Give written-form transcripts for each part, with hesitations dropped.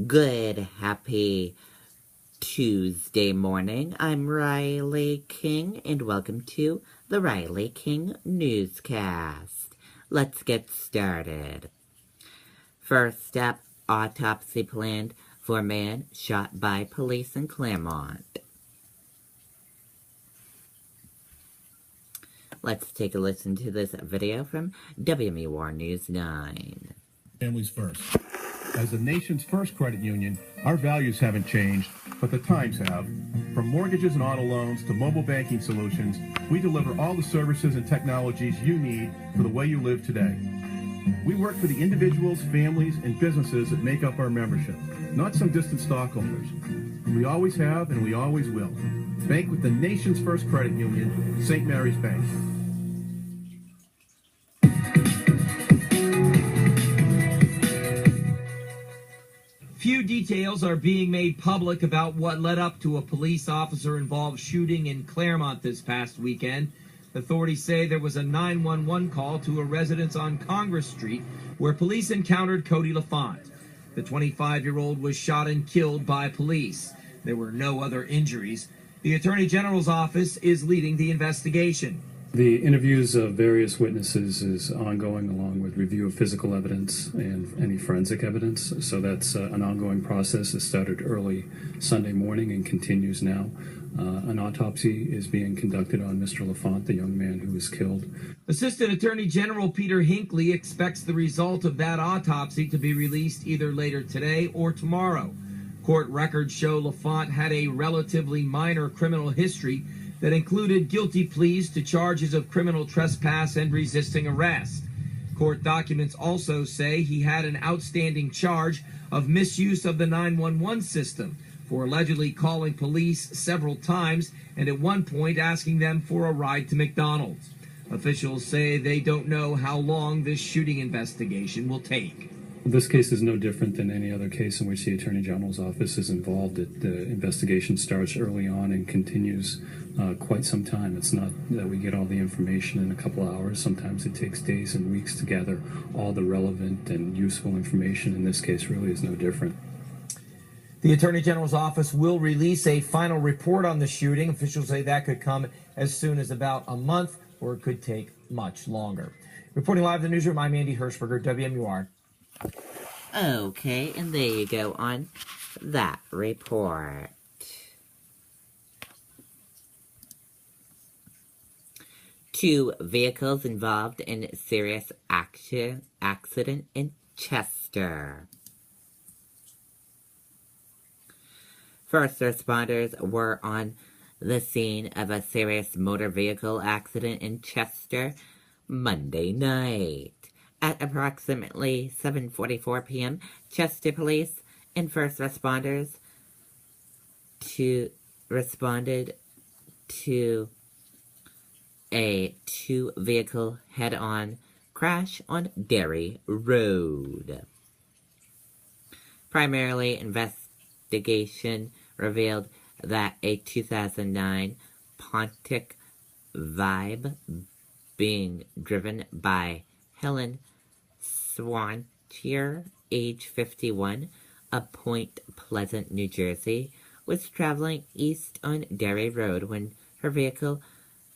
Good, happy Tuesday morning. I'm Riley King, and welcome to the Riley King Newscast. Let's get started. First up, autopsy planned for man shot by police in Claremont. Let's take a listen to this video from WMUR News 9. Families first. As the nation's first credit union, our values haven't changed, but the times have. From mortgages and auto loans to mobile banking solutions, we deliver all the services and technologies you need for the way you live today. We work for the individuals, families, and businesses that make up our membership, not some distant stockholders. We always have and we always will. Bank with the nation's first credit union, St. Mary's Bank. Few details are being made public about what led up to a police officer-involved shooting in Claremont this past weekend. Authorities say there was a 911 call to a residence on Congress Street where police encountered Cody LaFont. The 25-year-old was shot and killed by police. There were no other injuries. The Attorney General's office is leading the investigation. The interviews of various witnesses is ongoing, along with review of physical evidence and any forensic evidence. So that's an ongoing process. It started early Sunday morning and continues now. An autopsy is being conducted on Mr. LaFont, the young man who was killed. Assistant Attorney General Peter Hinckley expects the result of that autopsy to be released either later today or tomorrow. Court records show LaFont had a relatively minor criminal history that included guilty pleas to charges of criminal trespass and resisting arrest. Court documents also say he had an outstanding charge of misuse of the 911 system for allegedly calling police several times and at one point asking them for a ride to McDonald's. Officials say they don't know how long this shooting investigation will take. This case is no different than any other case in which the Attorney General's office is involved. The investigation starts early on and continues quite some time. It's not that we get all the information in a couple hours. Sometimes it takes days and weeks to gather all the relevant and useful information. In this case, really is no different. The Attorney General's office will release a final report on the shooting. Officials say that could come as soon as about a month, or it could take much longer. Reporting live in the newsroom, I'm Andy Hirschberger, WMUR. Okay, and there you go on that report. Two vehicles involved in serious accident in Chester. First responders were on the scene of a serious motor vehicle accident in Chester Monday night. At approximately 7:44 p.m., Chester police and first responders responded to a two-vehicle head-on crash on Derry Road. Primarily, investigation revealed that a 2009 Pontiac Vibe being driven by Helen Swantier, age 51, of Point Pleasant, New Jersey, was traveling east on Derry Road when her vehicle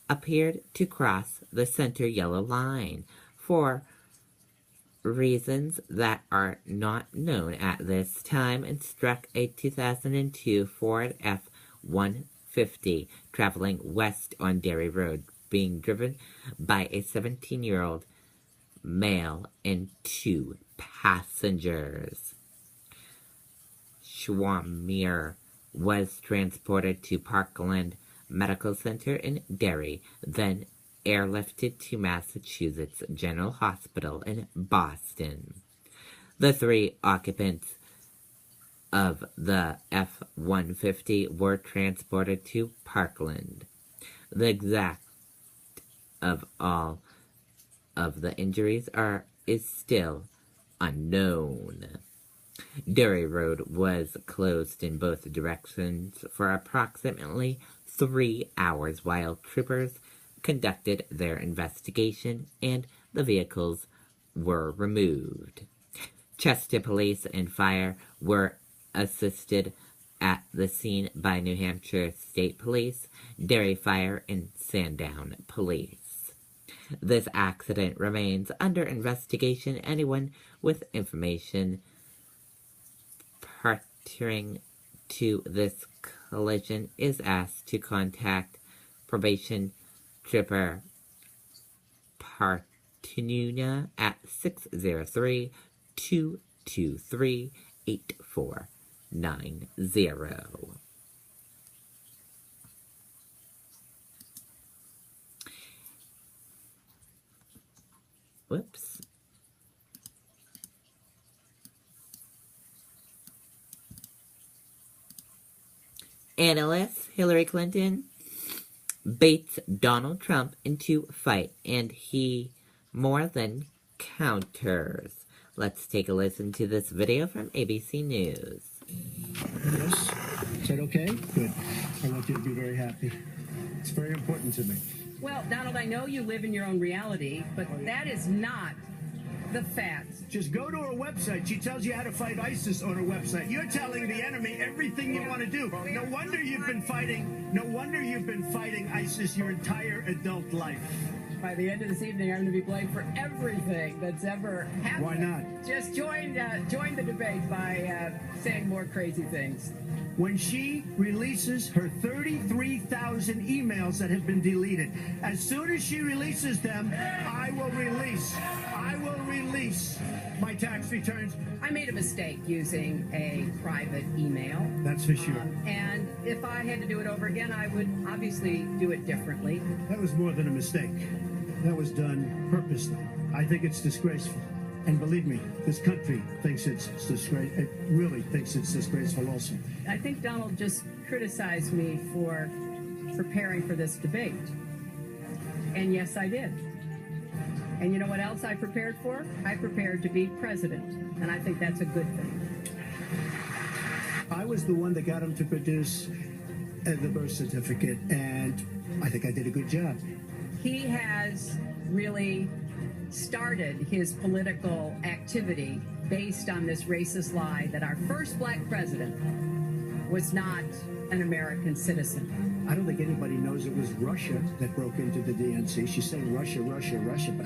appeared to cross the center yellow line. For reasons that are not known at this time, and struck a 2002 Ford F-150 traveling west on Derry Road, being driven by a 17-year-old male and two passengers. Schwamir was transported to Parkland Medical Center in Derry, then airlifted to Massachusetts General Hospital in Boston. The three occupants of the F-150 were transported to Parkland. The exact of all of the injuries is still unknown. Derry Road was closed in both directions for approximately 3 hours while troopers conducted their investigation and the vehicles were removed. Chester police and fire were assisted at the scene by New Hampshire State Police, Derry Fire, and Sandown Police. This accident remains under investigation. Anyone with information pertaining to this collision is asked to contact probation trooper Partinuna at 603-223-8490. Whoops. Analyst Hillary Clinton baits Donald Trump into fight, and he more than counters. Let's take a listen to this video from ABC News. Yes. Is that okay? Good. I want you to be very happy. It's very important to me. Well, Donald, I know you live in your own reality, but that is not the facts. Just go to her website. She tells you how to fight ISIS on her website. You're telling the enemy everything you want to do. No wonder you've been fighting. No wonder you've been fighting ISIS your entire adult life. By the end of this evening, I'm going to be blamed for everything that's ever happened. Why not? Just join the debate by saying more crazy things. When she releases her 33,000 emails that have been deleted, as soon as she releases them, I will release my tax returns. I made a mistake using a private email. That's for sure. And if I had to do it over again, I would obviously do it differently. That was more than a mistake. That was done purposely. I think it's disgraceful. And believe me, this country thinks it's disgraceful. It really thinks it's disgraceful also. I think Donald just criticized me for preparing for this debate. And yes, I did. And you know what else I prepared for? I prepared to be president. And I think that's a good thing. I was the one that got him to produce the birth certificate, and I think I did a good job. He has really started his political activity based on this racist lie that our first black president was not an American citizen. I don't think anybody knows it was Russia that broke into the DNC. She's saying Russia, Russia, Russia, but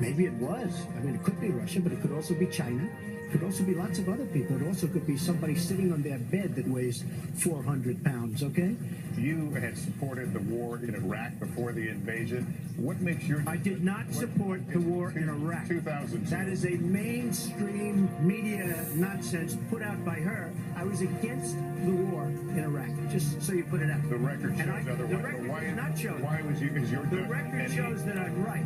maybe it was. I mean, it could be Russia, but it could also be China. It could also be lots of other people. It also could be somebody sitting on their bed that weighs 400 pounds, okay? You had supported the war in Iraq before the invasion. What makes your... I did not support the war in Iraq. 2000. That is a mainstream media nonsense put out by her. I was against the war in Iraq, just so you put it out. The record shows otherwise. The record does not show. Why was you... The record shows that I'm right.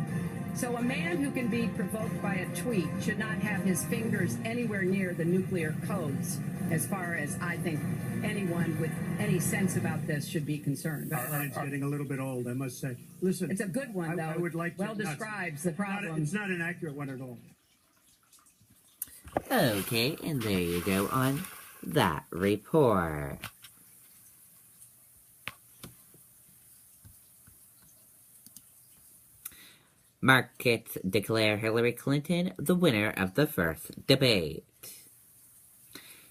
So a man who can be provoked by a tweet should not have his fingers anywhere near the nuclear codes, as far as I think anyone with any sense about this should be concerned. It's getting a little bit old, I must say. Listen, it's a good one, though. I would like to, well describes the problem. It's not an accurate one at all. Okay, and there you go on that report. Markets declare Hillary Clinton the winner of the first debate.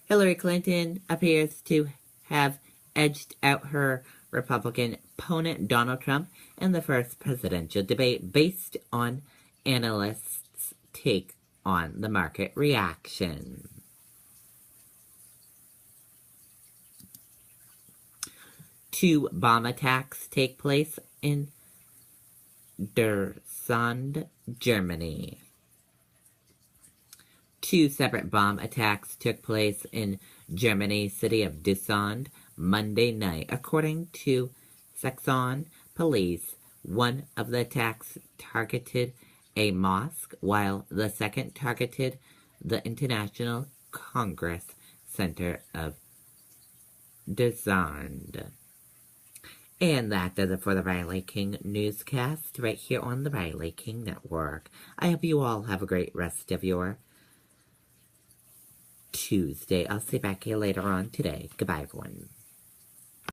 Hillary Clinton appears to have edged out her Republican opponent Donald Trump in the first presidential debate based on analysts' take on the market reaction. Two bomb attacks take place in Deutschland, Germany. Two separate bomb attacks took place in Germany's city of Deutschland Monday night. According to Saxon police, one of the attacks targeted a mosque, while the second targeted the International Congress Center of Deutschland. And that does it for the Riley King Newscast right here on the Riley King Network. I hope you all have a great rest of your Tuesday. I'll see you back here later on today. Goodbye, everyone.